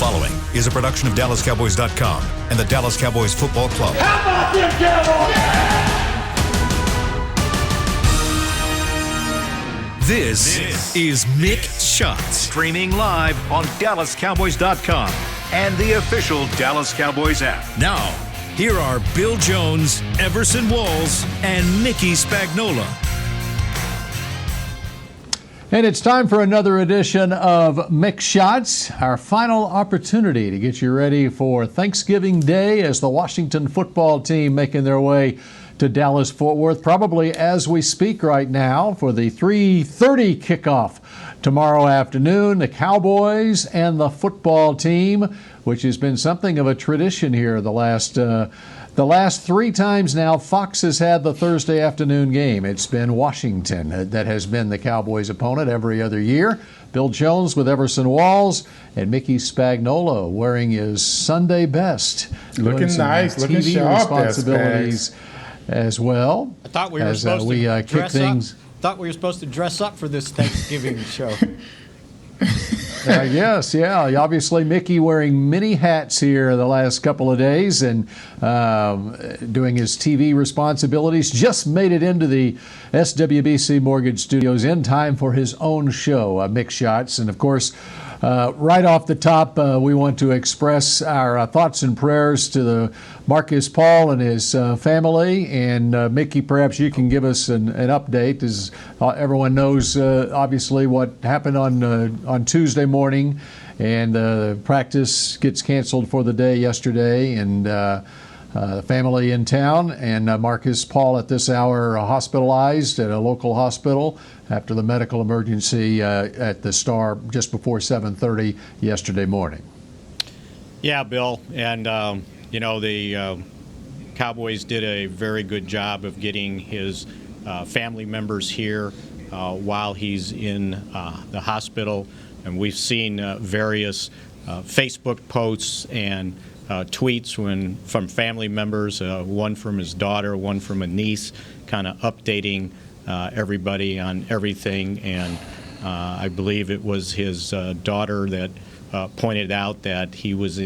following is a production of DallasCowboys.com and the Dallas Cowboys Football Club. How about them Cowboys? Yeah! This is Mick Shots, streaming live on DallasCowboys.com and the official Dallas Cowboys app. Now, here are Bill Jones, Everson Walls, and Mickey Spagnola. And it's time for another edition of Mick Shots, our final opportunity to get you ready for Thanksgiving Day as the Washington football team making their way to Dallas-Fort Worth, probably as we speak right now, for the 3:30 kickoff tomorrow afternoon. The Cowboys and the football team, which has been something of a tradition here the last three times now Fox has had the Thursday afternoon game. It's been Washington that has been the Cowboys' opponent every other year. Bill Jones with Everson Walls and Mickey Spagnola wearing his Sunday best. Looking nice, TV looking sharp responsibilities as well. I thought we were supposed to dress up. Thought we were supposed to dress up for this Thanksgiving show. Yes, yeah. Obviously, Mickey wearing many hats here the last couple of days and doing his TV responsibilities. Just made it into the SWBC Mortgage Studios in time for his own show, Mick Shots. And, of course, right off the top, we want to express our thoughts and prayers to the Marcus Paul and his family. And Mickey, perhaps you can give us an update, as everyone knows, obviously, what happened on Tuesday morning, and practice gets canceled for the day yesterday, and the family in town, and Marcus Paul at this hour hospitalized at a local hospital after the medical emergency at the Star just before 7:30 yesterday morning. Yeah, Bill, and the Cowboys did a very good job of getting his family members here while he's in the hospital, and we've seen various Facebook posts and tweets from family members, one from his daughter, one from a niece, kind of updating everybody on everything. And I believe it was his daughter that pointed out that he was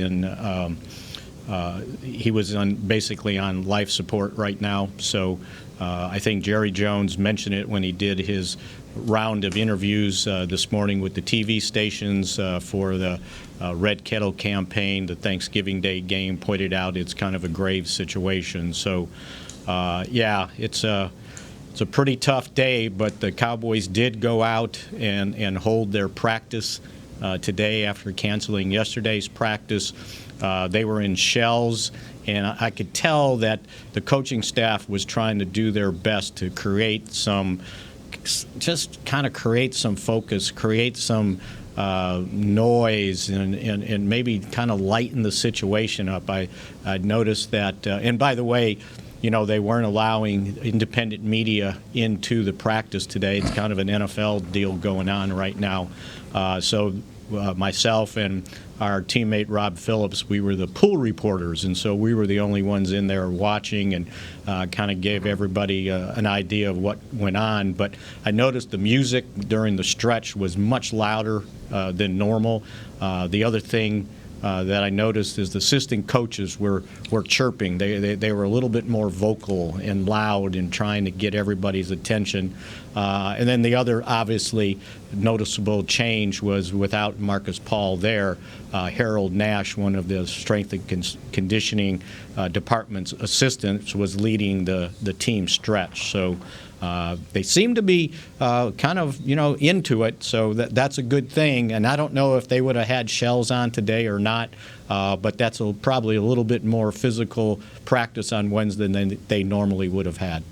basically on life support right now. So I think Jerry Jones mentioned it when he did his round of interviews this morning with the TV stations for the Red Kettle campaign. The Thanksgiving Day game pointed out it's kind of a grave situation. So, it's a pretty tough day, but the Cowboys did go out and hold their practice today after canceling yesterday's practice. They were in shells, and I could tell that the coaching staff was trying to do their best to create some focus, create some noise, and maybe kind of lighten the situation up. I noticed that, and by the way, they weren't allowing independent media into the practice today. It's kind of an NFL deal going on right now. So myself and our teammate Rob Phillips, we were the pool reporters, and so we were the only ones in there watching and kind of gave everybody an idea of what went on. But I noticed the music during the stretch was much louder than normal. The other thing that I noticed is the assistant coaches were chirping. They were a little bit more vocal and loud in trying to get everybody's attention. And then the other obviously noticeable change was without Marcus Paul there, Harold Nash, one of the strength and conditioning department's assistants, was leading the team stretch. So they seem to be kind of, into it, so that's a good thing. And I don't know if they would have had shells on today or not, but that's probably a little bit more physical practice on Wednesday than they normally would have had.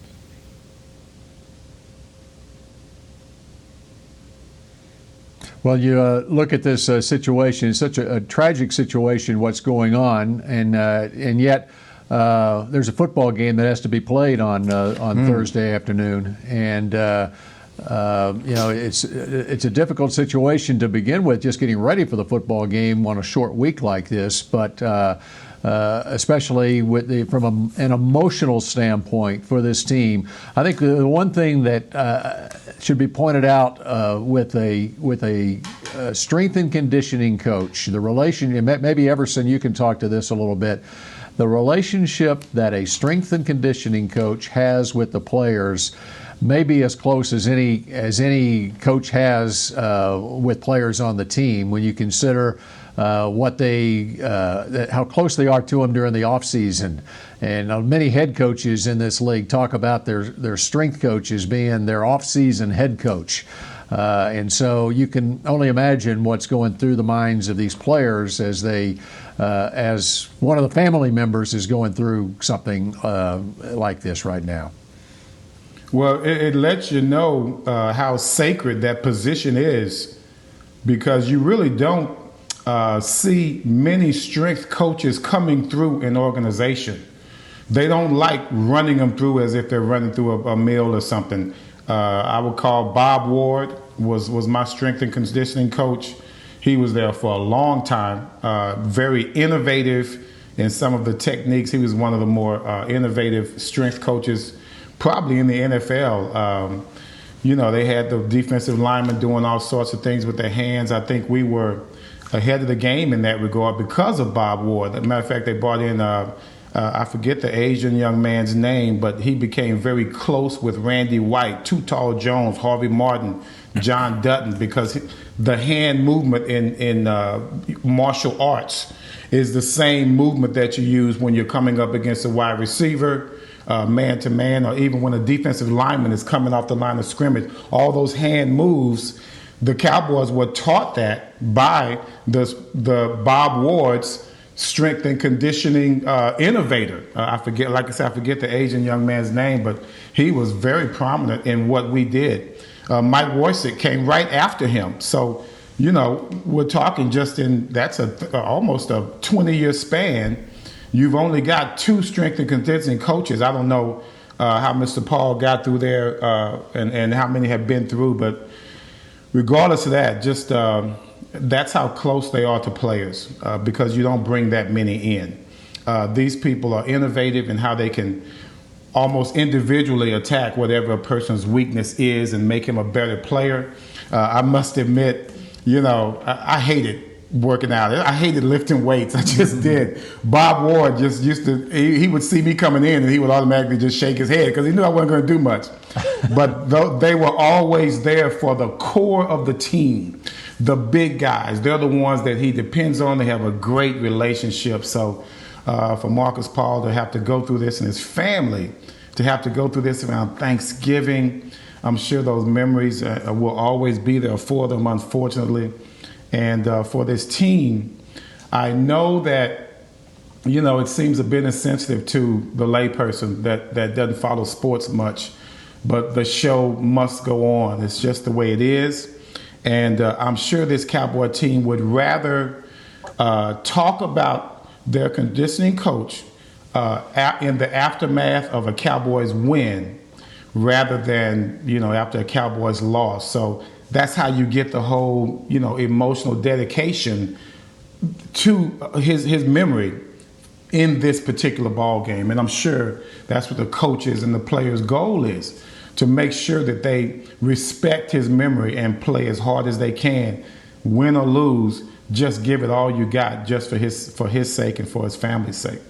Well, you look at this situation, it's such a tragic situation, what's going on, and yet there's a football game that has to be played on Thursday afternoon, and it's a difficult situation to begin with, just getting ready for the football game on a short week like this, but especially from an emotional standpoint for this team. I think the one thing that should be pointed out with a strength and conditioning coach, the relation, maybe Everson, you can talk to this a little bit, the relationship that a strength and conditioning coach has with the players may be as close as any coach has with players on the team when you consider how close they are to them during the off season. And many head coaches in this league talk about their strength coaches being their off season head coach. And so you can only imagine what's going through the minds of these players as as one of the family members is going through something like this right now. Well, it lets you know how sacred that position is, because you really don't see many strength coaches coming through an organization. They don't like running them through as if they're running through a mill or something. I would call Bob Ward was my strength and conditioning coach. He was there for a long time, very innovative in some of the techniques. He was one of the more innovative strength coaches probably in the NFL. They had the defensive linemen doing all sorts of things with their hands. I think we were ahead of the game in that regard because of Bob Ward. As a matter of fact, they brought in, I forget the Asian young man's name, but he became very close with Randy White, Too Tall Jones, Harvey Martin, John Dutton, because the hand movement in martial arts is the same movement that you use when you're coming up against a wide receiver, man-to-man, or even when a defensive lineman is coming off the line of scrimmage. All those hand moves, the Cowboys were taught that by the Bob Ward's strength and conditioning innovator. I forget the Asian young man's name, but he was very prominent in what we did. Mike Roysick came right after him. So, we're talking that's almost a 20-year span. You've only got 2 strength and conditioning coaches. I don't know how Mr. Paul got through there and how many have been through, but regardless of that, just that's how close they are to players because you don't bring that many in. These people are innovative in how they can almost individually attack whatever a person's weakness is and make him a better player. I must admit, I hated working out. I hated lifting weights. I just did. Bob Ward just used to, he would see me coming in and he would automatically just shake his head because he knew I wasn't going to do much. But they were always there for the core of the team, the big guys. They're the ones that he depends on. They have a great relationship. So for Marcus Paul to have to go through this and his family to have to go through this around Thanksgiving, I'm sure those memories will always be there for them, unfortunately. And for this team, I know that, it seems a bit insensitive to the layperson that doesn't follow sports much, but the show must go on. It's just the way it is. And I'm sure this Cowboy team would rather talk about their conditioning coach in the aftermath of a Cowboys win rather than, after a Cowboys loss. So that's how you get the whole, emotional dedication to his memory in this particular ball game. And I'm sure that's what the coaches and the players' goal is, to make sure that they respect his memory and play as hard as they can, win or lose. Just give it all you got, just for his sake and for his family's sake.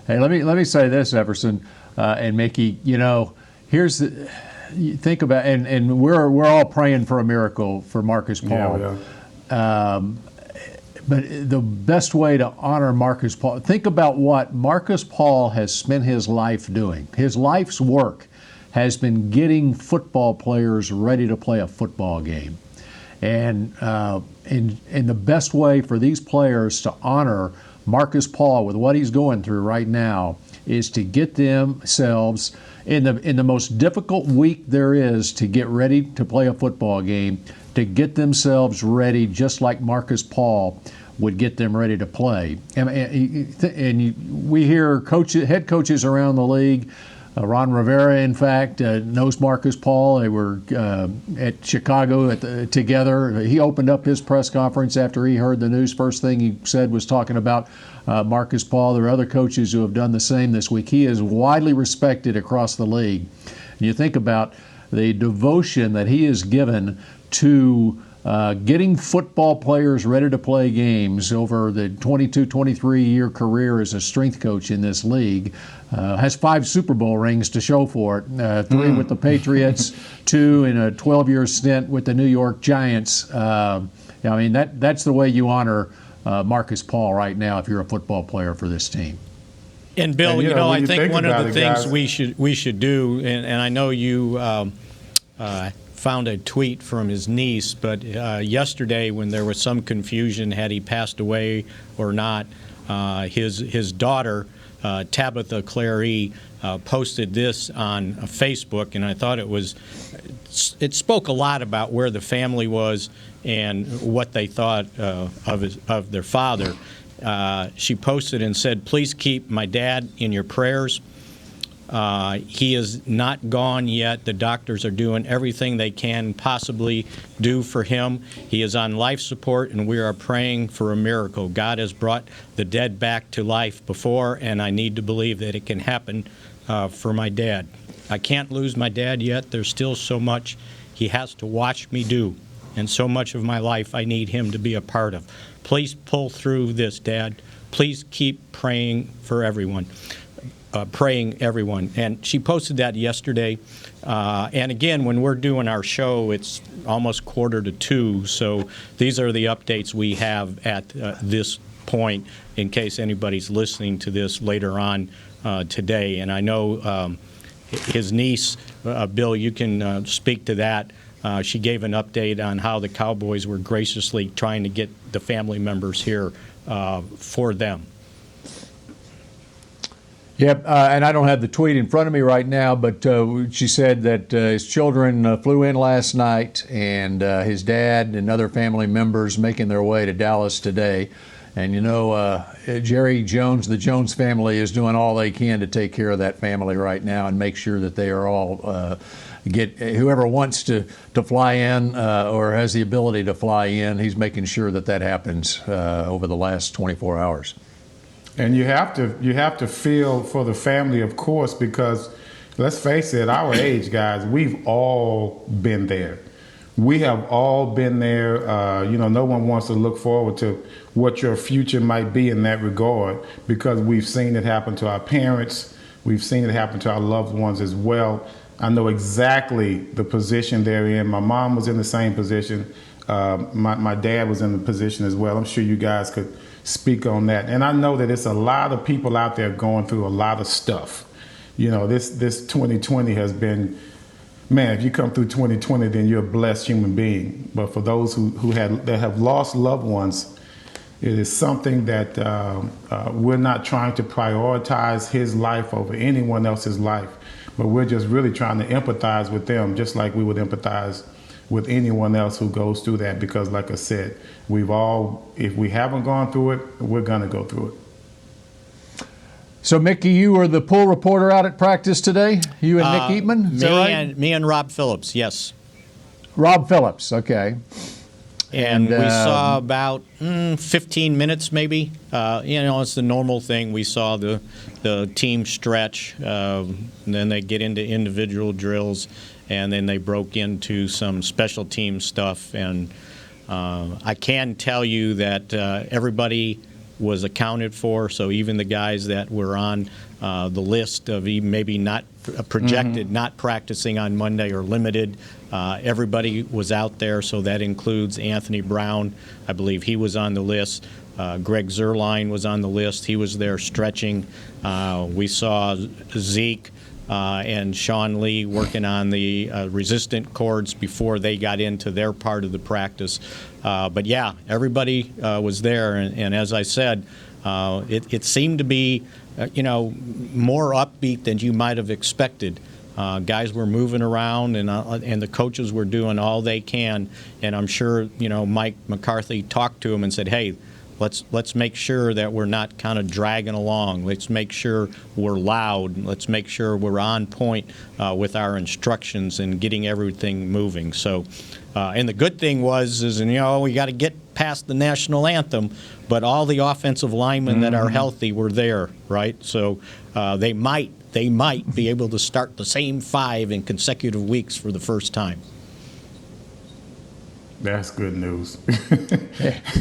Hey, let me say this, Everson and Mickey. Here's the. You think about, and we're all praying for a miracle for Marcus Paul. Yeah. But the best way to honor Marcus Paul, think about what Marcus Paul has spent his life doing. His life's work has been getting football players ready to play a football game. And the best way for these players to honor Marcus Paul with what he's going through right now is to get themselves in the most difficult week there is to get ready to play a football game, to get themselves ready just like Marcus Paul would get them ready to play. And we hear head coaches around the league. Ron Rivera, in fact, knows Marcus Paul. They were at Chicago together. He opened up his press conference after he heard the news. First thing he said was talking about Marcus Paul. There are other coaches who have done the same this week. He is widely respected across the league. And you think about the devotion that he has given to getting football players ready to play games over the 22, 23-year career as a strength coach in this league. Has 5 Super Bowl rings to show for it. 3 with the Patriots, 2 in a 12-year stint with the New York Giants. I mean, that's the way you honor Marcus Paul right now if you're a football player for this team. And Bill, and, I think one of the things guys, we should do, and I know you found a tweet from his niece, but yesterday when there was some confusion, had he passed away or not, his daughter, Tabitha Clary, posted this on Facebook, and I thought it spoke a lot about where the family was and what they thought of their father. She posted and said, "Please keep my dad in your prayers. He is not gone yet. The doctors are doing everything they can possibly do for him. He is on life support, and we are praying for a miracle. God has brought the dead back to life before, and I need to believe that it can happen for my dad. I can't lose my dad yet. There's still so much he has to watch me do, and so much of my life I need him to be a part of. Please pull through this, Dad. Please keep praying for everyone." Praying everyone. And she posted that yesterday. And again, when we're doing our show, it's almost 1:45, so these are the updates we have at this point in case anybody's listening to this later on today. And I know his niece, Bill, you can speak to that. She gave an update on how the Cowboys were graciously trying to get the family members here for them. Yep, and I don't have the tweet in front of me right now, but she said that his children flew in last night, and his dad and other family members making their way to Dallas today. And Jerry Jones, the Jones family, is doing all they can to take care of that family right now and make sure that they are all get whoever wants to fly in or has the ability to fly in. He's making sure that happens over the last 24 hours. And you have to feel for the family, of course, because let's face it, our age, guys, we've all been there. We have all been there. No one wants to look forward to what your future might be in that regard, because we've seen it happen to our parents. We've seen it happen to our loved ones as well. I know exactly the position they're in. My mom was in the same position. My dad was in the position as well. I'm sure you guys could speak on that. And I know that it's a lot of people out there going through a lot of stuff. This 2020 has been, man, if you come through 2020, then you're a blessed human being. But for those that have lost loved ones, it is something that we're not trying to prioritize his life over anyone else's life, but we're just really trying to empathize with them, just like we would empathize with anyone else who goes through that, because like I said, if we haven't gone through it, we're going to go through it. So, Mickey, you were the pool reporter out at practice today? You and Nick Eatman? Is that right? Me and Rob Phillips, yes. Rob Phillips, okay. And we saw about 15 minutes maybe. It's the normal thing. We saw the team stretch, and then they get into individual drills, and then they broke into some special team stuff. And I can tell you that everybody was accounted for, so even the guys that were on the list of maybe not projected, not practicing on Monday or limited, everybody was out there, so that includes Anthony Brown. I believe he was on the list. Greg Zuerlein was on the list. He was there stretching. We saw Zeke and Sean Lee working on the resistant cords before they got into their part of the practice. But yeah, everybody was there, and as I said, it seemed to be more upbeat than you might have expected. Guys were moving around, and the coaches were doing all they can. And I'm sure Mike McCarthy talked to him and said, "Hey, let's make sure that we're not kind of dragging along. Let's make sure we're loud. Let's make sure we're on point with our instructions and getting everything moving." So, and the good thing is we got to get past the national anthem, but all the offensive linemen that are healthy were there, right? So they might be able to start the same 5 in consecutive weeks for the first time. That's good news.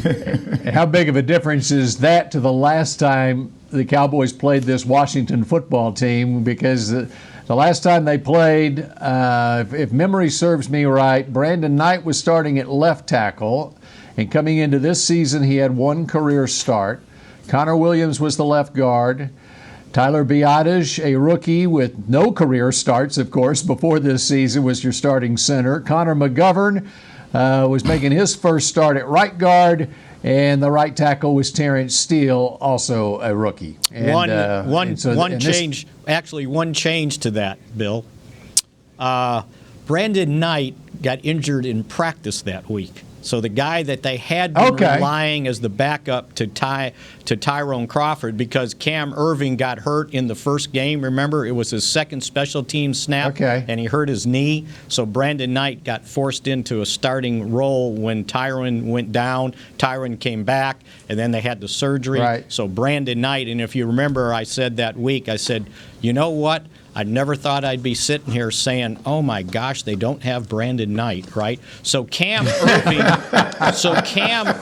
And how big of a difference is that to the last time the Cowboys played this Washington football team? Because the last time they played, if memory serves me right, Brandon Knight was starting at left tackle. And coming into this season, he had one career start. Connor Williams was the left guard. Tyler Biadasz, a rookie with no career starts, of course, before this season, was your starting center. Connor McGovern was making his first start at right guard, and the right tackle was Terrence Steele, also a rookie. And, one change to that, Bill. Brandon Knight got injured in practice that week. So the guy that they had been relying as the backup to Tyrone Crawford, because Cam Irving got hurt in the first game. Remember, it was his second special team snap, and he hurt his knee. So Brandon Knight got forced into a starting role when Tyrone went down. Tyrone came back, and then they had the surgery. Right. So Brandon Knight, and if you remember, I said that week, I said, you know what? I never thought I'd be sitting here saying, "Oh my gosh, they don't have Brandon Knight," right? So Cam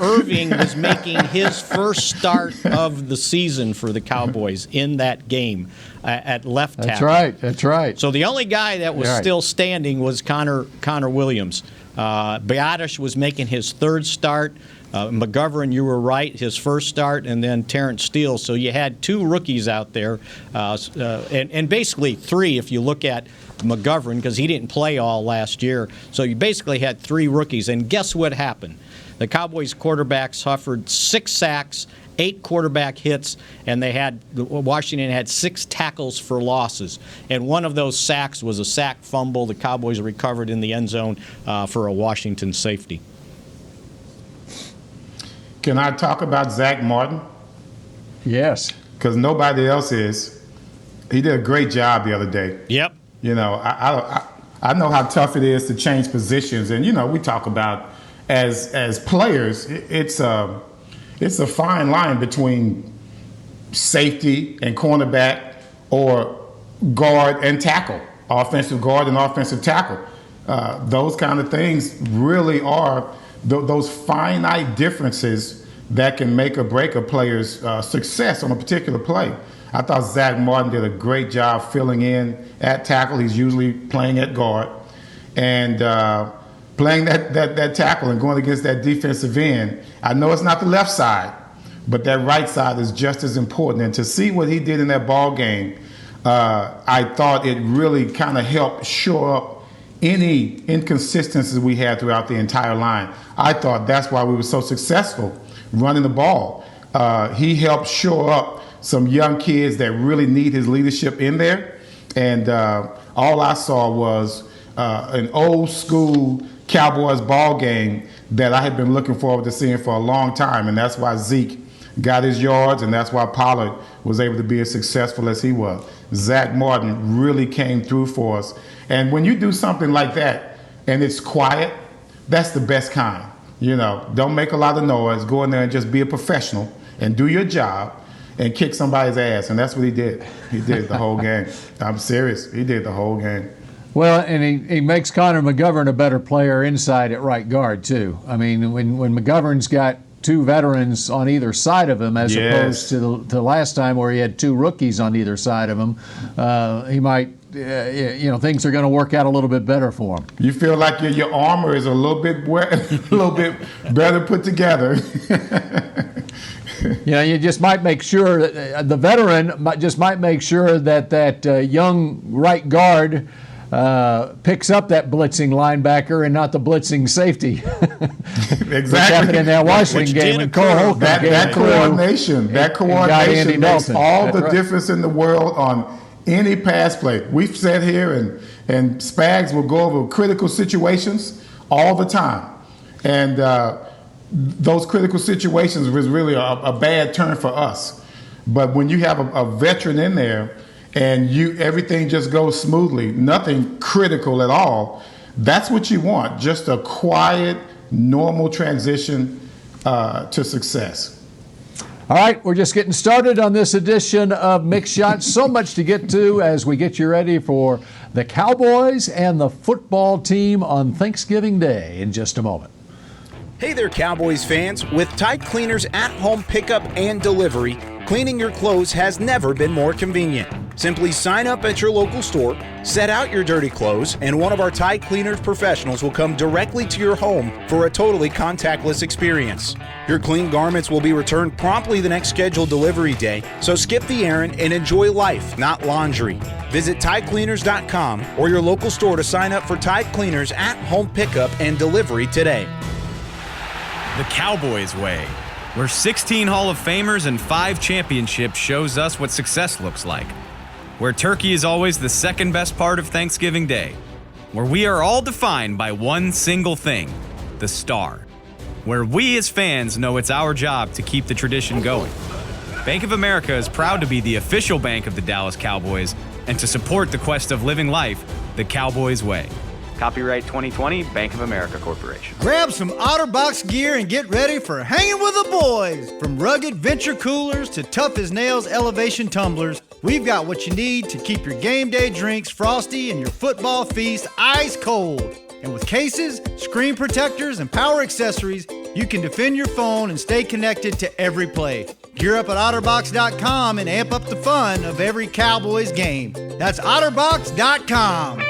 Irving was making his first start of the season for the Cowboys in that game at left tackle. That's right. So the only guy that was still standing was Connor Williams. Biadasz was making his third start. McGovern, you were right, his first start, and then Terrence Steele. So you had two rookies out there, and basically three if you look at McGovern, because he didn't play all last year. So you basically had three rookies. And guess what happened? The Cowboys quarterback suffered 6 sacks, 8 quarterback hits, and Washington had 6 tackles for losses. And one of those sacks was a sack fumble. The Cowboys recovered in the end zone for a Washington safety. Can I talk about Zach Martin? Yes. Because nobody else is. He did a great job the other day. Yep. You know, I know how tough it is to change positions, and you know, we talk about as players, it's a fine line between safety and cornerback, or guard and tackle, offensive guard and offensive tackle. Those kind of things really are those finite differences that can make or break a player's success on a particular play. I thought Zach Martin did a great job filling in at tackle. He's usually playing at guard, and playing that tackle and going against that defensive end. I know it's not the left side, but that right side is just as important. And to see what he did in that ball game, I thought it really kind of helped shore up any inconsistencies we had throughout the entire line. I thought that's why we were so successful running the ball. He helped shore up some young kids that really need his leadership in there. And all I saw was an old school Cowboys ball game that I had been looking forward to seeing for a long time. And that's why Zeke got his yards, and that's why Pollard was able to be as successful as he was. Zach Martin really came through for us. And when you do something like that and it's quiet, that's the best kind. You know, don't make a lot of noise. Go in there and just be a professional and do your job and kick somebody's ass. And that's what he did. He did the whole game. I'm serious. He did the whole game. Well, and he makes Connor McGovern a better player inside at right guard, too. I mean, when McGovern's got 2 veterans on either side of him, as opposed to the last time where he had 2 rookies on either side of him, he might, things are going to work out a little bit better for him. You feel like your armor is a little bit better put together. You just might make sure that the veteran might make sure that young right guard picks up that blitzing linebacker and not the blitzing safety. Exactly. Which happened in that Washington game when Cole Holcomb that coordination makes all the difference in the world on any pass play. We've sat here and Spags will go over critical situations all the time. And those critical situations was really a bad turn for us. But when you have a veteran in there and everything just goes smoothly, nothing critical at all, that's what you want, just a quiet, normal transition to success. All right, we're just getting started on this edition of Mick Shots. So much to get to as we get you ready for the Cowboys and the football team on Thanksgiving Day in just a moment. Hey there, Cowboys fans. With Tide Cleaners at-home pickup and delivery, cleaning your clothes has never been more convenient. Simply sign up at your local store, set out your dirty clothes, and one of our Tide Cleaners professionals will come directly to your home for a totally contactless experience. Your clean garments will be returned promptly the next scheduled delivery day, so skip the errand and enjoy life, not laundry. Visit TideCleaners.com or your local store to sign up for Tide Cleaners at-home pickup and delivery today. The Cowboys way, where 16 Hall of Famers and 5 championships shows us what success looks like. Where turkey is always the second best part of Thanksgiving Day. Where we are all defined by one single thing, the star. Where we as fans know it's our job to keep the tradition going. Bank of America is proud to be the official bank of the Dallas Cowboys and to support the quest of living life the Cowboys way. Copyright 2020, Bank of America Corporation. Grab some OtterBox gear and get ready for hanging with the boys. From rugged venture coolers to tough as nails elevation tumblers, we've got what you need to keep your game day drinks frosty and your football feast ice cold. And with cases, screen protectors, and power accessories, you can defend your phone and stay connected to every play. Gear up at OtterBox.com and amp up the fun of every Cowboys game. That's OtterBox.com.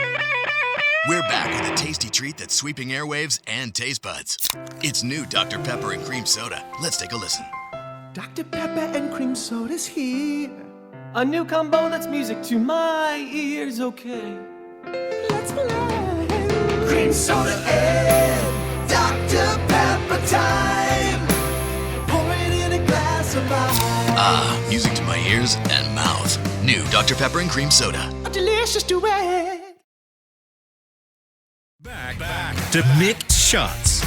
We're back with a tasty treat that's sweeping airwaves and taste buds. It's new Dr. Pepper and Cream Soda. Let's take a listen. Dr. Pepper and Cream Soda's here. A new combo that's music to my ears, okay. Let's play. Cream Soda and Dr. Pepper time. Pour it in a glass of ice. Ah, music to my ears and mouth. New Dr. Pepper and Cream Soda. A delicious duet. Back to Mick Shots.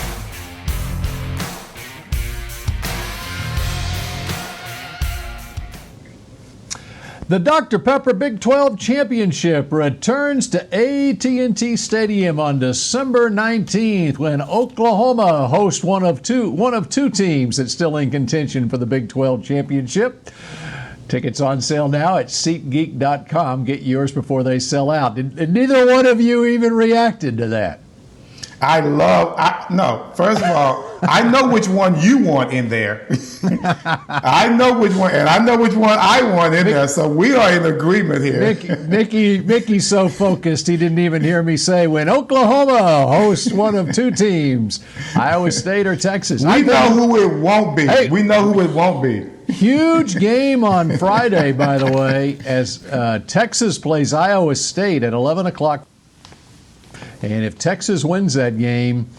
The Dr. Pepper Big 12 Championship returns to AT&T Stadium on December 19th when Oklahoma hosts one of two teams that's still in contention for the Big 12 Championship. Tickets on sale now at SeatGeek.com. Get yours before they sell out. And neither one of you even reacted to that. No, first of all, I know which one you want in there. I know which one, and I know which one I want in there, so we are in agreement here. Mickey's so focused he didn't even hear me say when Oklahoma hosts one of two teams, Iowa State or Texas. We know who it won't be. Hey, we know who it won't be. Huge game on Friday, by the way, as Texas plays Iowa State at 11 o'clock. And if Texas wins that game,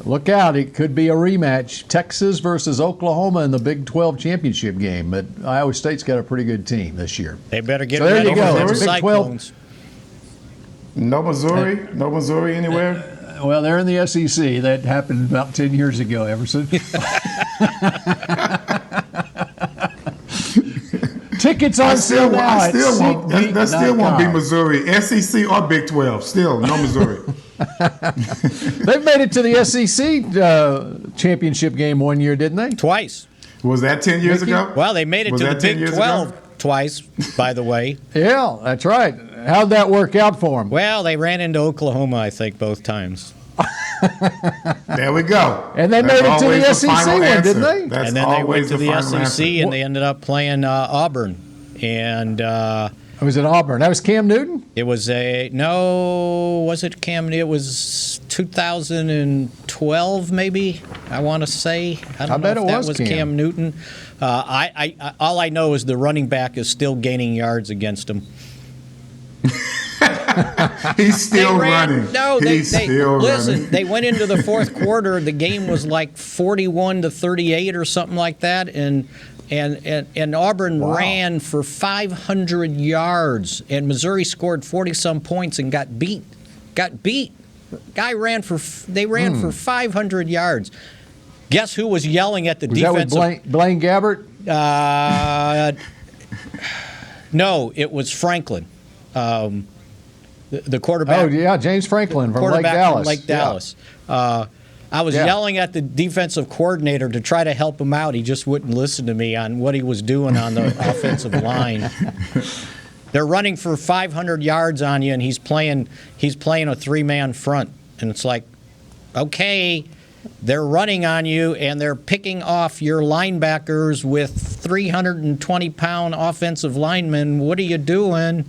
look out, it could be a rematch. Texas versus Oklahoma in the Big 12 championship game. But Iowa State's got a pretty good team this year. They better get there ready you go. for It's Big 12. No Missouri? No Missouri anywhere? Well, they're in the SEC. That happened about 10 years ago, Everson. Tickets on sale now at SeatGeek.com. That still won't be Missouri, SEC or Big 12. Still, no Missouri. They've made it to the SEC championship game one year, didn't they? Twice. Was that 10 years ago? Well, they made it to the Big 12 twice, by the way. Yeah, that's right. How'd that work out for them? Well, they ran into Oklahoma, I think, both times. There we go. And they made it to the SEC one, didn't they? That's and then they went to the SEC answer. and they ended up playing Auburn. And was it Auburn? That was Cam Newton? It was was it Cam Newton? It was 2012, maybe, I want to say. I don't know if that was Cam Newton. All I know is the running back is still gaining yards against him. He's still running. No, listen, running. They went into the fourth quarter. The game was like 41-38 or something like that, and Auburn ran for 500 yards, and Missouri scored 40-some points and got beat. They ran for 500 yards. Guess who was yelling at the defense? That with Blaine Gabbert? No, it was Franklin. The quarterback. Oh, yeah, James Franklin from Lake Dallas. I was yelling at the defensive coordinator to try to help him out. He just wouldn't listen to me on what he was doing on the offensive line. They're running for 500 yards on you, and he's playing a three-man front. And it's like, okay, they're running on you and they're picking off your linebackers with 320-pound offensive linemen. What are you doing?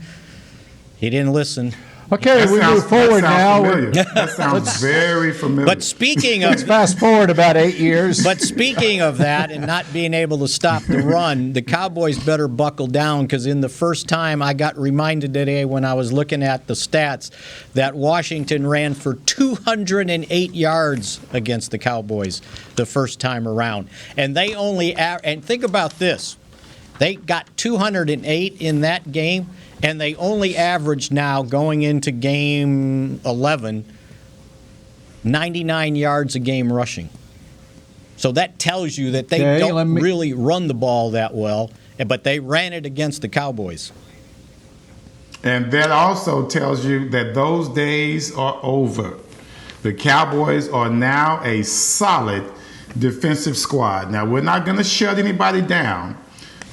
He didn't listen. Okay, we move forward now. That sounds very familiar. But speaking of... Let's fast forward about 8 years. But speaking of that and not being able to stop the run, the Cowboys better buckle down, because in the first time I got reminded today when I was looking at the stats that Washington ran for 208 yards against the Cowboys the first time around. And they only... And think about this. They got 208 in that game, and they only averaged now going into game 11, 99 yards a game rushing. So that tells you that they don't really run the ball that well, but they ran it against the Cowboys. And that also tells you that those days are over. The Cowboys are now a solid defensive squad. Now, we're not going to shut anybody down,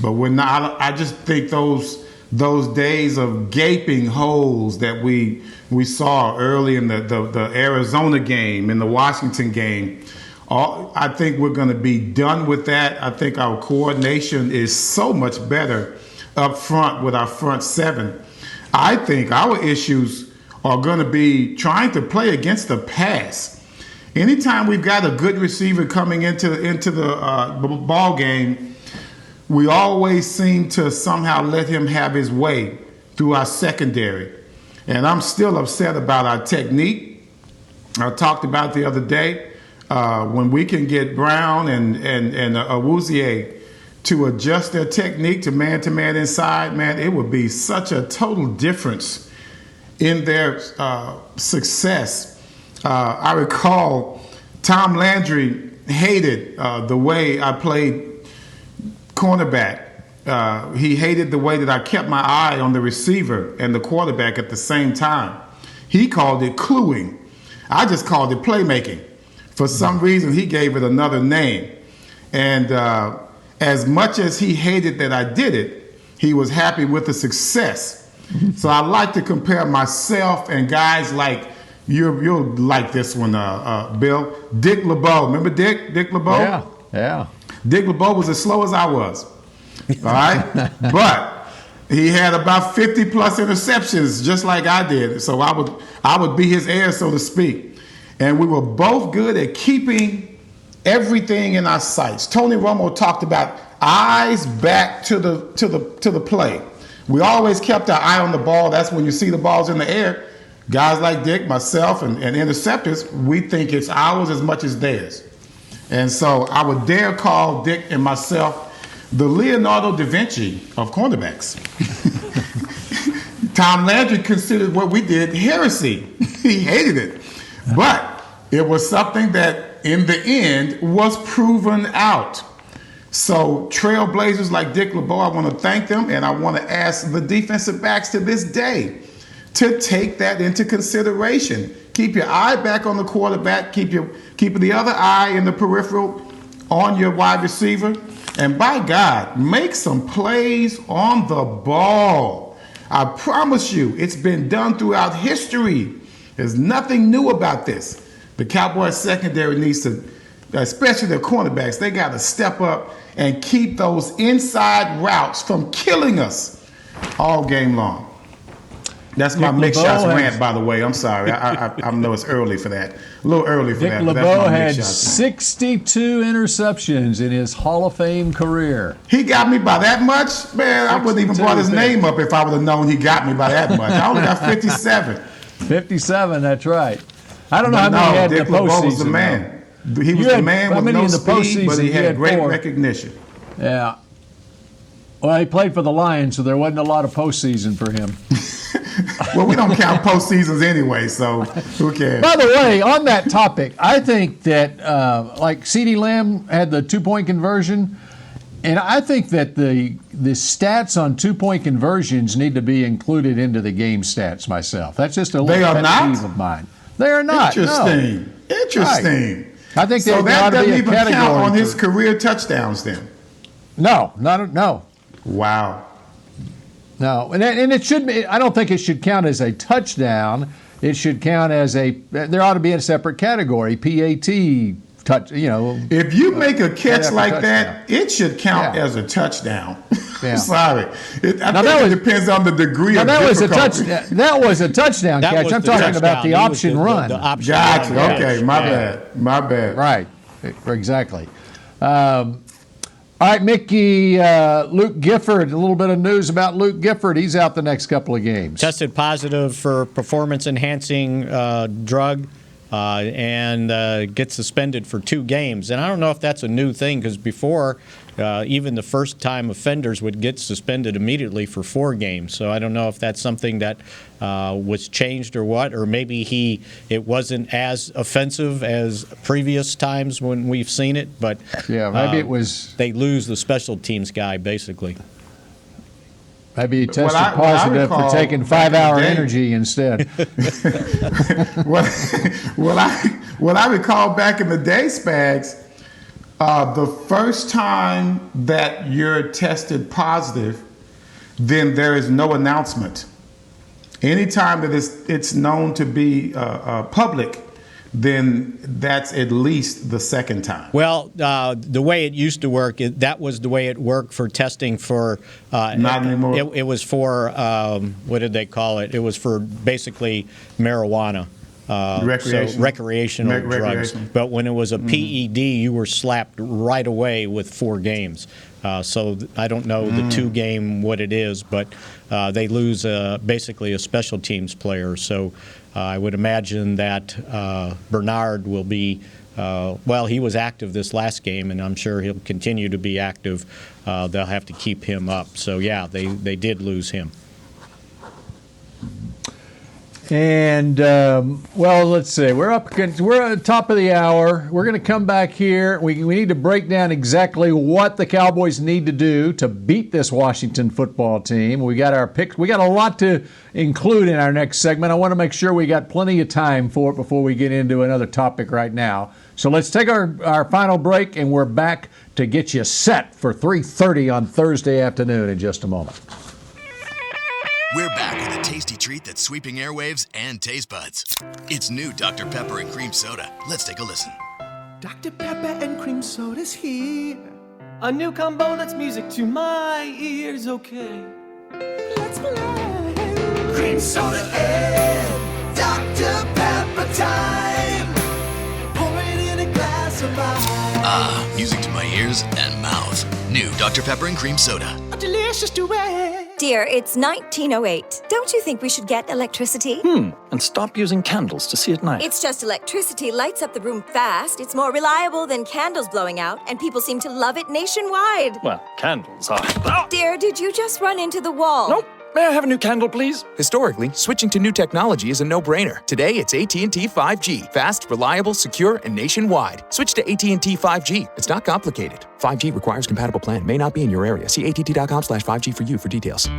but we're not. I just think those days of gaping holes that we saw early in the Arizona game, in the Washington game, I think we're going to be done with that. I think our coordination is so much better up front with our front seven. I think our issues are going to be trying to play against the pass. Anytime we've got a good receiver coming into the ball game, we always seem to somehow let him have his way through our secondary. And I'm still upset about our technique. I talked about the other day, when we can get Brown and Awuzie to adjust their technique to man inside, man, it would be such a total difference in their success. I recall Tom Landry hated the way I played cornerback. He hated the way that I kept my eye on the receiver and the quarterback at the same time. He called it cluing. I just called it playmaking. For some reason, he gave it another name. And as much as he hated that I did it, he was happy with the success. So I like to compare myself and guys like, you'll like this one, Bill, Dick LeBeau. Remember Dick LeBeau? Yeah. Dick LeBeau was as slow as I was, all right? But he had about 50-plus interceptions, just like I did. So I would be his heir, so to speak. And we were both good at keeping everything in our sights. Tony Romo talked about eyes back to the play. We always kept our eye on the ball. That's when you see the balls in the air. Guys like Dick, myself, and interceptors, we think it's ours as much as theirs. And so I would dare call Dick and myself the Leonardo da Vinci of cornerbacks. Tom Landry considered what we did heresy. He hated it. But it was something that, in the end, was proven out. So trailblazers like Dick LeBeau, I want to thank them, and I want to ask the defensive backs to this day to take that into consideration. Keep your eye back on the quarterback. Keep the other eye in the peripheral on your wide receiver. And by God, make some plays on the ball. I promise you, it's been done throughout history. There's nothing new about this. The Cowboys secondary needs to, especially their cornerbacks, they got to step up and keep those inside routes from killing us all game long. That's my Mick Shots rant, by the way. I'm sorry. I know it's early for that. A little early for that. Dick LeBeau had 62 interceptions in his Hall of Fame career. He got me by that much? Man, I wouldn't even brought his name up if I would have known he got me by that much. I only got 57. 57, that's right. I don't know how many he had in the postseason. Dick LeBeau was the man. He was the man with no speed, but he had great recognition. Yeah. Well, he played for the Lions, so there wasn't a lot of postseason for him. Well, we don't count postseasons anyway, so who cares? By the way, on that topic, I think that like CeeDee Lamb had the 2-point conversion, and I think that the stats on 2-point conversions need to be included into the game stats myself. That's just a little pet peeve of mine. They are not. Interesting. No. Interesting. Right. I think so that doesn't even count on his career touchdowns then? No. Wow. No, and it should be. I don't think it should count as a touchdown. It should count as there ought to be a separate category, PAT, touch. You know, if you make a catch like touchdown. that, it should count as a touchdown. Yeah. Sorry, I think it depends on the degree of difficulty. That was a touchdown That catch. was I'm the talking touchdown. about the He was option run. The option Gotcha. run. Okay, my bad. Right, exactly. All right, Mickey, Luke Gifford, a little bit of news about Luke Gifford. He's out the next couple of games. Tested positive for performance-enhancing drug and gets suspended for 2 games. And I don't know if that's a new thing because before, even the first-time offenders would get suspended immediately for 4 games. So I don't know if that's something that was changed or what, or maybe it wasn't as offensive as previous times when we've seen it. But yeah, maybe it was. They lose the special teams guy basically. Maybe he tested positive for taking 5-hour energy instead. What I recall back in the day, Spags, the first time that you're tested positive, then there is no announcement. Anytime that it's known to be public, then that's at least the second time. Well, the way it used to work, that was the way it worked for testing for... Not anymore. It was for, what did they call it? It was for basically marijuana. Recreational drugs. But when it was a PED, you were slapped right away with 4 games. So I don't know the 2-game what it is, but they lose basically a special teams player. So I would imagine that Bernard will be, he was active this last game, and I'm sure he'll continue to be active. They'll have to keep him up. So, yeah, they did lose him. And, let's see. We're at the top of the hour. We're going to come back here. We need to break down exactly what the Cowboys need to do to beat this Washington football team. We got our picks. We got a lot to include in our next segment. I want to make sure we got plenty of time for it before we get into another topic right now. So let's take our final break, and we're back to get you set for 3:30 on Thursday afternoon in just a moment. We're back with a tasty treat that's sweeping airwaves and taste buds. It's new Dr. Pepper and Cream Soda. Let's take a listen. Dr. Pepper and Cream Soda's here. A new combo that's music to my ears, okay. Let's play. Cream Soda and Dr. Pepper time. Pour it in a glass of ice. Music to my ears and mouth. New Dr. Pepper and Cream Soda. A delicious duet. Dear, it's 1908. Don't you think we should get electricity? And stop using candles to see at night. It's just electricity lights up the room fast. It's more reliable than candles blowing out, and people seem to love it nationwide. Well, candles are... Dear, did you just run into the wall? Nope. May I have a new candle, please? Historically, switching to new technology is a no-brainer. Today, it's AT&T 5G. Fast, reliable, secure, and nationwide. Switch to AT&T 5G. It's not complicated. 5G requires compatible plan. May not be in your area. See att.com/5G for you for details.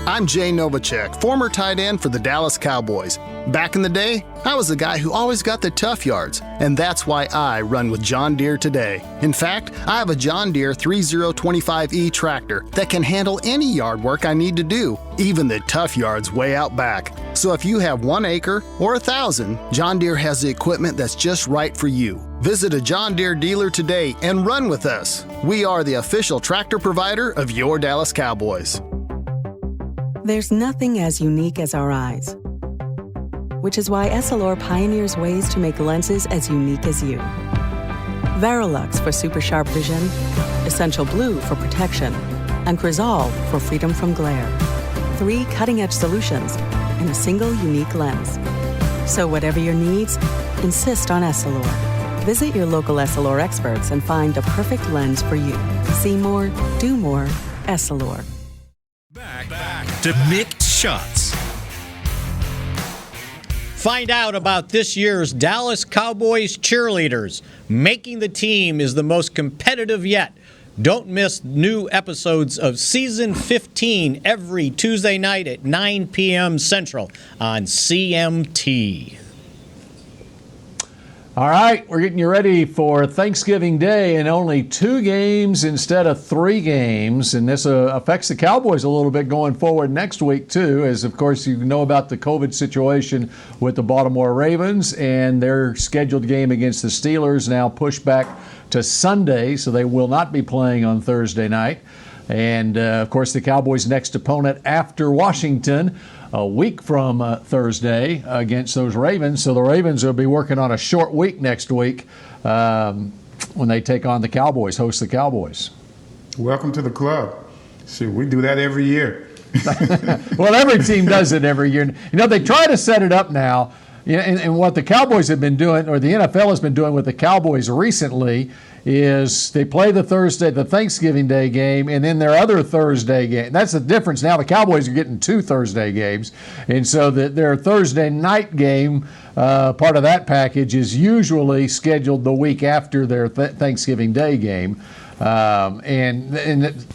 I'm Jay Novacek, former tight end for the Dallas Cowboys. Back in the day, I was the guy who always got the tough yards, and that's why I run with John Deere today. In fact, I have a John Deere 3025E tractor that can handle any yard work I need to do, even the tough yards way out back. So if you have 1 acre or 1,000, John Deere has the equipment that's just right for you. Visit a John Deere dealer today and run with us. We are the official tractor provider of your Dallas Cowboys. There's nothing as unique as our eyes, which is why Essilor pioneers ways to make lenses as unique as you. Verilux for super sharp vision, Essential Blue for protection, and Crizal for freedom from glare. 3 cutting-edge solutions in a single unique lens. So whatever your needs, insist on Essilor. Visit your local Essilor experts and find the perfect lens for you. See more, do more, Essilor. Back to Mick Shots. Find out about this year's Dallas Cowboys cheerleaders. Making the team is the most competitive yet. Don't miss new episodes of Season 15 every Tuesday night at 9 p.m. Central on CMT. All right, we're getting you ready for Thanksgiving Day, and only 2 games instead of 3 games. And this affects the Cowboys a little bit going forward next week, too, as, of course, you know about the COVID situation with the Baltimore Ravens and their scheduled game against the Steelers now pushed back to Sunday, so they will not be playing on Thursday night. And, of course, the Cowboys' next opponent after Washington a week from Thursday against those Ravens. So the Ravens will be working on a short week next week when they take on the Cowboys, host the Cowboys. Welcome to the club. See, we do that every year. Well, every team does it every year. You know, they try to set it up now. And what the Cowboys have been doing, or the NFL has been doing with the Cowboys recently, is they play the Thanksgiving Day game, and then their other Thursday game. That's the difference. Now the Cowboys are getting 2 Thursday games, and so their Thursday night game, part of that package, is usually scheduled the week after their Thanksgiving Day game. And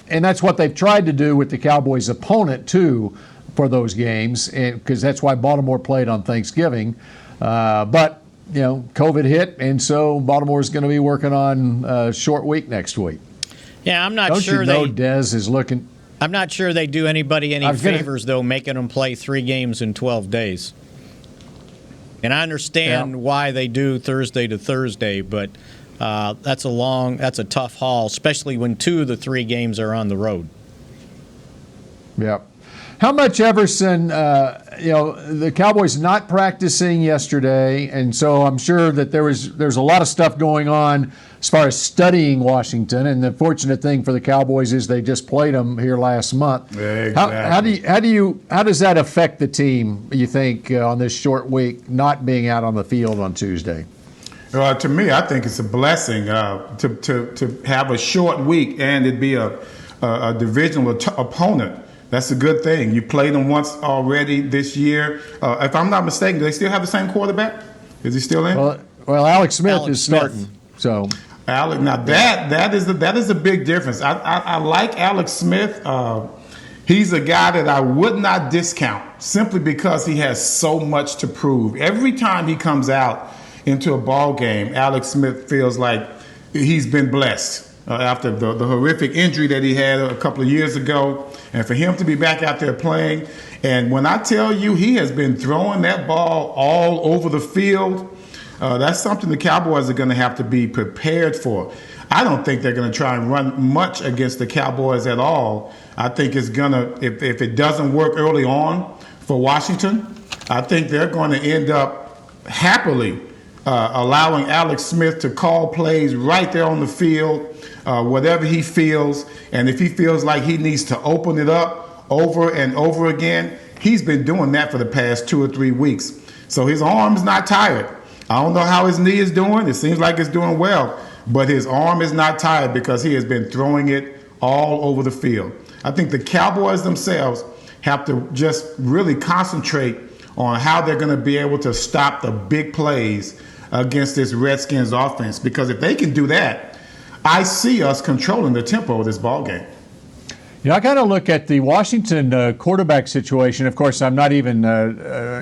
that's what they've tried to do with the Cowboys' opponent, too, for those games, because that's why Baltimore played on Thanksgiving. But you know, COVID hit, and so Baltimore's going to be working on a short week next week. Yeah, I'm not Don't sure you know Dez is looking. I'm not sure they do anybody any favors, though, making them play 3 games in 12 days. And I understand why they do Thursday to Thursday, but that's a tough haul, especially when 2 of the 3 games are on the road. Yeah. How much, Everson, the Cowboys not practicing yesterday, and so I'm sure that there's a lot of stuff going on as far as studying Washington, and the fortunate thing for the Cowboys is they just played them here last month. Exactly. How does that affect the team, you think, on this short week, not being out on the field on Tuesday? To me, I think it's a blessing to have a short week and it be a divisional opponent. That's a good thing. You played them once already this year. If I'm not mistaken, do they still have the same quarterback? Is he still in? Well, Alex Smith is starting. So, Alex, now that is a big difference. I like Alex Smith. He's a guy that I would not discount simply because he has so much to prove. Every time he comes out into a ball game, Alex Smith feels like he's been blessed. After the horrific injury that he had a couple of years ago, and for him to be back out there playing. And when I tell you he has been throwing that ball all over the field, that's something the Cowboys are going to have to be prepared for. I don't think they're going to try and run much against the Cowboys at all. I think it's going to, if it doesn't work early on for Washington, I think they're going to end up happily allowing Alex Smith to call plays right there on the field, whatever he feels. And if he feels like he needs to open it up over and over again, he's been doing that for the past 2 or 3 weeks. So his arm's not tired. I don't know how his knee is doing. It seems like it's doing well. But his arm is not tired because he has been throwing it all over the field. I think the Cowboys themselves have to just really concentrate on how they're going to be able to stop the big plays against this Redskins offense, because if they can do that, I see us controlling the tempo of this ball game. You know, I kind of look at the Washington quarterback situation. Of course, I'm not even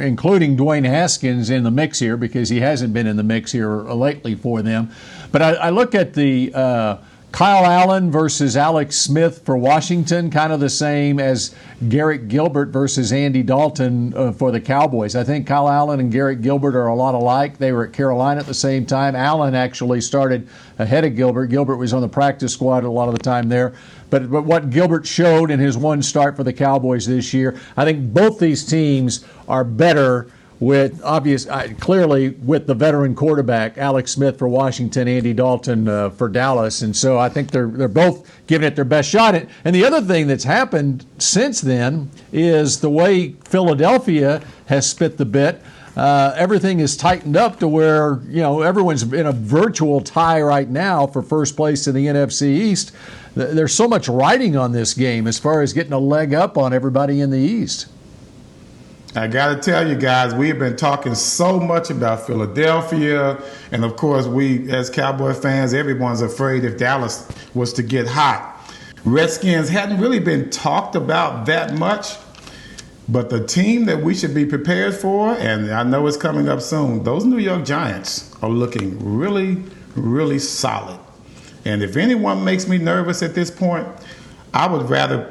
including Dwayne Haskins in the mix here because he hasn't been in the mix here lately for them. But I look at the Kyle Allen versus Alex Smith for Washington, kind of the same as Garrett Gilbert versus Andy Dalton for the Cowboys. I think Kyle Allen and Garrett Gilbert are a lot alike. They were at Carolina at the same time. Allen actually started ahead of Gilbert. Gilbert was on the practice squad a lot of the time there. But what Gilbert showed in his one start for the Cowboys this year, I think both these teams are better with clearly with the veteran quarterback, Alex Smith for Washington, Andy Dalton for Dallas. And so I think they're both giving it their best shot. And the other thing that's happened since then is the way Philadelphia has spit the bit. Everything is tightened up to where, everyone's in a virtual tie right now for first place in the NFC East. There's so much riding on this game as far as getting a leg up on everybody in the East. I got to tell you guys, we've been talking so much about Philadelphia. And, of course, we, as Cowboy fans, everyone's afraid if Dallas was to get hot. Redskins hadn't really been talked about that much. But the team that we should be prepared for, and I know it's coming up soon, those New York Giants are looking really, really solid. And if anyone makes me nervous at this point, I would rather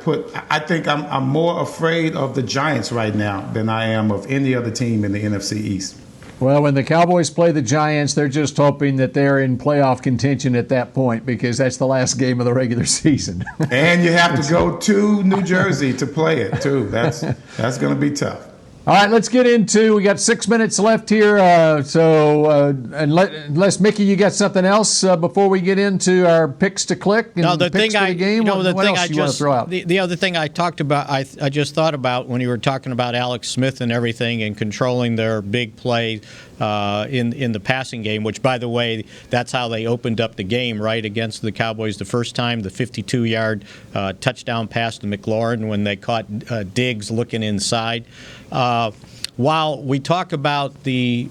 I think I'm more afraid of the Giants right now than I am of any other team in the NFC East. Well, when the Cowboys play the Giants, they're just hoping that they're in playoff contention at that point because that's the last game of the regular season. And you have to go to New Jersey to play it, too. That's going to be tough. All right, let's get into. We got 6 minutes left here. Unless Mickey, you got something else before we get into our picks to click and no, the picks thing for the game. You know, what else do you want to throw out? The other thing I talked about, I just thought about when you were talking about Alex Smith and everything and controlling their big play in the passing game. Which, by the way, that's how they opened up the game, right, against the Cowboys the first time. The 52-yard touchdown pass to McLaurin when they caught Diggs looking inside. While we talk about the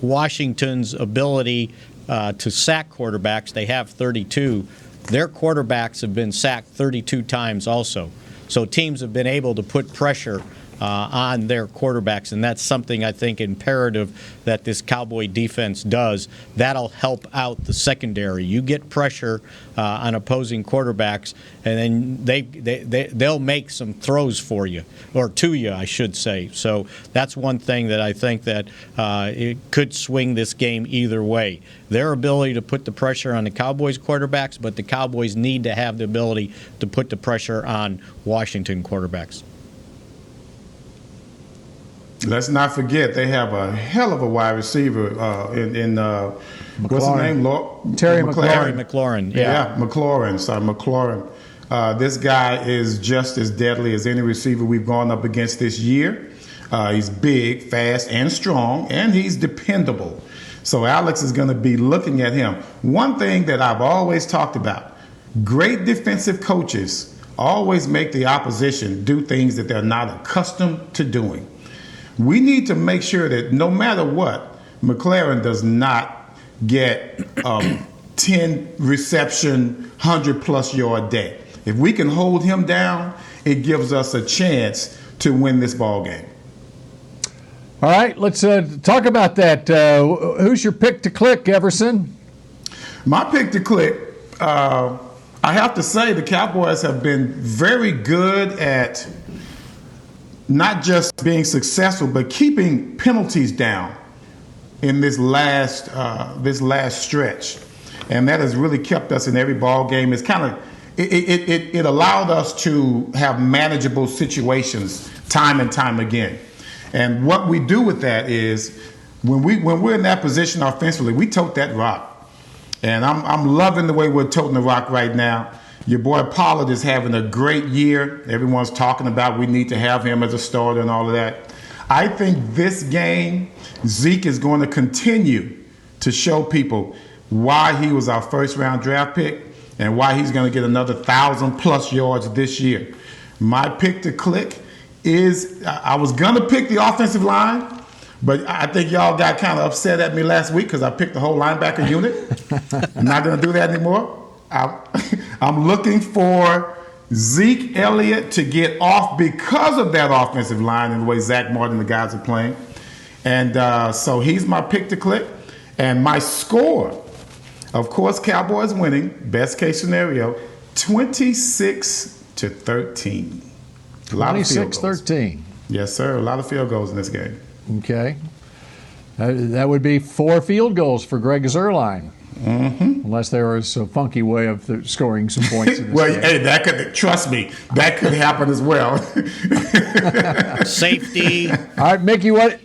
Washington's ability to sack quarterbacks, they have 32. Their quarterbacks have been sacked 32 times also. So teams have been able to put pressure on their quarterbacks, and that's something I think imperative that this Cowboy defense does. That'll help out the secondary. You get pressure on opposing quarterbacks, and then they'll make some throws for you, or to you, I should say. So that's one thing that I think that it could swing this game either way. Their ability to put the pressure on the Cowboys quarterbacks, but the Cowboys need to have the ability to put the pressure on Washington quarterbacks. Let's not forget they have a hell of a wide receiver in what's his name? Terry McLaurin. Yeah, McLaurin. Sorry, McLaurin. This guy is just as deadly as any receiver we've gone up against this year. He's big, fast, and strong, and he's dependable. So Alex is going to be looking at him. One thing that I've always talked about, great defensive coaches always make the opposition do things that they're not accustomed to doing. We need to make sure that no matter what, McLaurin does not get 10 reception, 100-plus yard day. If we can hold him down, it gives us a chance to win this ball game. All right, let's talk about that. Who's your pick to click, Everson? My pick to click, I have to say the Cowboys have been very good at not just being successful, but keeping penalties down in this last stretch, and that has really kept us in every ball game. It's kind of it allowed us to have manageable situations time and time again. And what we do with that is when we're in that position offensively, we tote that rock, and I'm loving the way we're toting the rock right now. Your boy Pollard is having a great year. Everyone's talking about we need to have him as a starter and all of that. I think this game, Zeke is going to continue to show people why he was our first-round draft pick and why he's going to get another 1,000-plus yards this year. My pick to click is I was going to pick the offensive line, but I think y'all got kind of upset at me last week because I picked the whole linebacker unit. I'm not going to do that anymore. I'm looking for Zeke Elliott to get off because of that offensive line and the way Zach Martin and the guys are playing. And so he's my pick to click. And my score, of course, Cowboys winning, best case scenario, 26-13. 26-13. Yes, sir. A lot of field goals in this game. Okay. That would be 4 field goals for Greg Zuerlein. Mm-hmm. Unless there was a funky way of scoring some points in this well, game. Hey, that could, trust me, that could happen as well. Safety. All right, Mickey, what?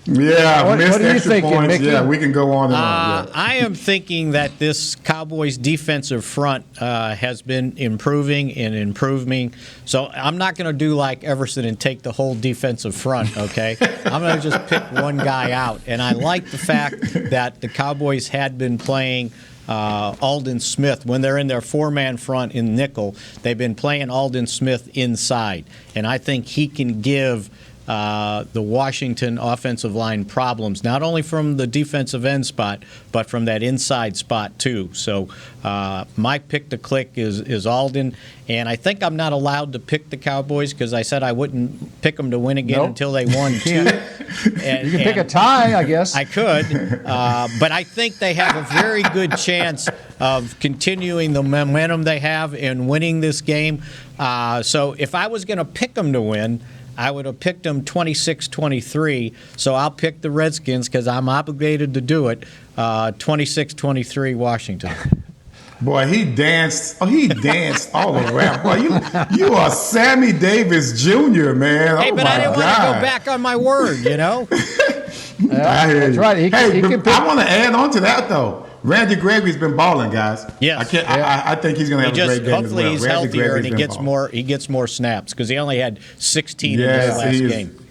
Yeah, what are you thinking, points. Mickey? Yeah, we can go on and on. Yeah. I am thinking that this Cowboys defensive front has been improving and improving. So I'm not going to do like Everson and take the whole defensive front, okay? I'm going to just pick one guy out. And I like the fact that the Cowboys had been playing Aldon Smith. When they're in their 4-man front in nickel, they've been playing Aldon Smith inside. And I think he can give the Washington offensive line problems, not only from the defensive end spot, but from that inside spot too. So my pick to click is Alden, and I think I'm not allowed to pick the Cowboys because I said I wouldn't pick them to win again until they won 2. You can pick a tie, I guess. I could, but I think they have a very good chance of continuing the momentum they have and winning this game. So if I was going to pick them to win, I would have picked them 26-23. So I'll pick the Redskins because I'm obligated to do it. 26-23 Washington. Boy, he danced. Oh, he danced all around. Boy, you are Sammy Davis Jr., man. Hey, but I didn't want to go back on my word, you know. I hear that's you. right. I want to add on to that though. Randy Gregory's been balling, guys. Yes, I think he's going to have a great game as well. Hopefully, he's Randy healthier and Gregory's he gets more snaps because he only had 16 in his last game.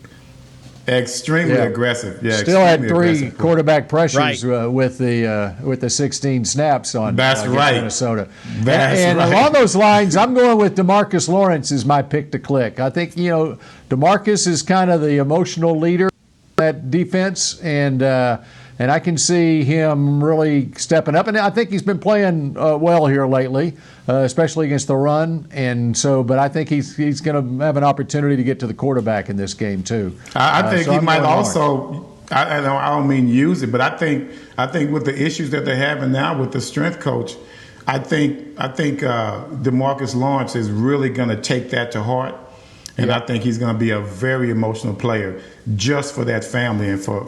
Extremely aggressive. Yeah, still had 3 aggressive. quarterback pressures with the 16 snaps on. That's right. Minnesota. That's right. Along those lines, I'm going with DeMarcus Lawrence as my pick to click. I think DeMarcus is kind of the emotional leader of that defense, and I can see him really stepping up. And I think he's been playing well here lately, especially against the run. And so, but I think he's going to have an opportunity to get to the quarterback in this game too. I think he might also. I don't mean use it, but I think with the issues that they're having now with the strength coach, I think DeMarcus Lawrence is really going to take that to heart. And I think he's going to be a very emotional player just for that family and for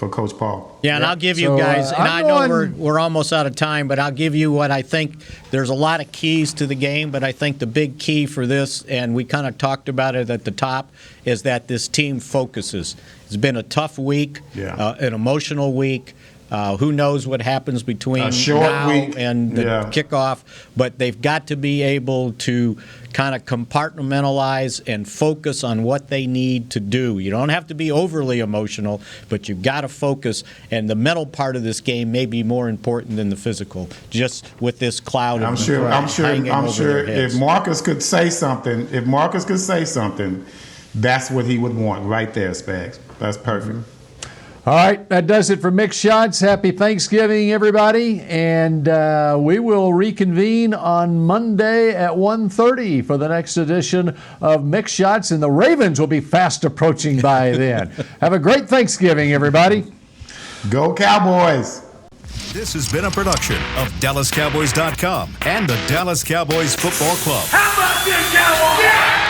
Coach Paul. Yeah, and I'll give you guys, and I know we're almost out of time, but I'll give you what I think. There's a lot of keys to the game, but I think the big key for this, and we kind of talked about it at the top, is that this team focuses. It's been a tough week, an emotional week. Who knows what happens between now and the kickoff, but they've got to be able to kind of compartmentalize and focus on what they need to do. You don't have to be overly emotional, but you've got to focus, and the mental part of this game may be more important than the physical, just with this cloud of I'm sure if Marcus could say something, that's what he would want right there, Spags. That's perfect. All right, that does it for Mixed Shots. Happy Thanksgiving, everybody. And we will reconvene on Monday at 1:30 for the next edition of Mixed Shots, and the Ravens will be fast approaching by then. Have a great Thanksgiving, everybody. Go Cowboys. This has been a production of DallasCowboys.com and the Dallas Cowboys Football Club. How about this, Cowboys? Yeah!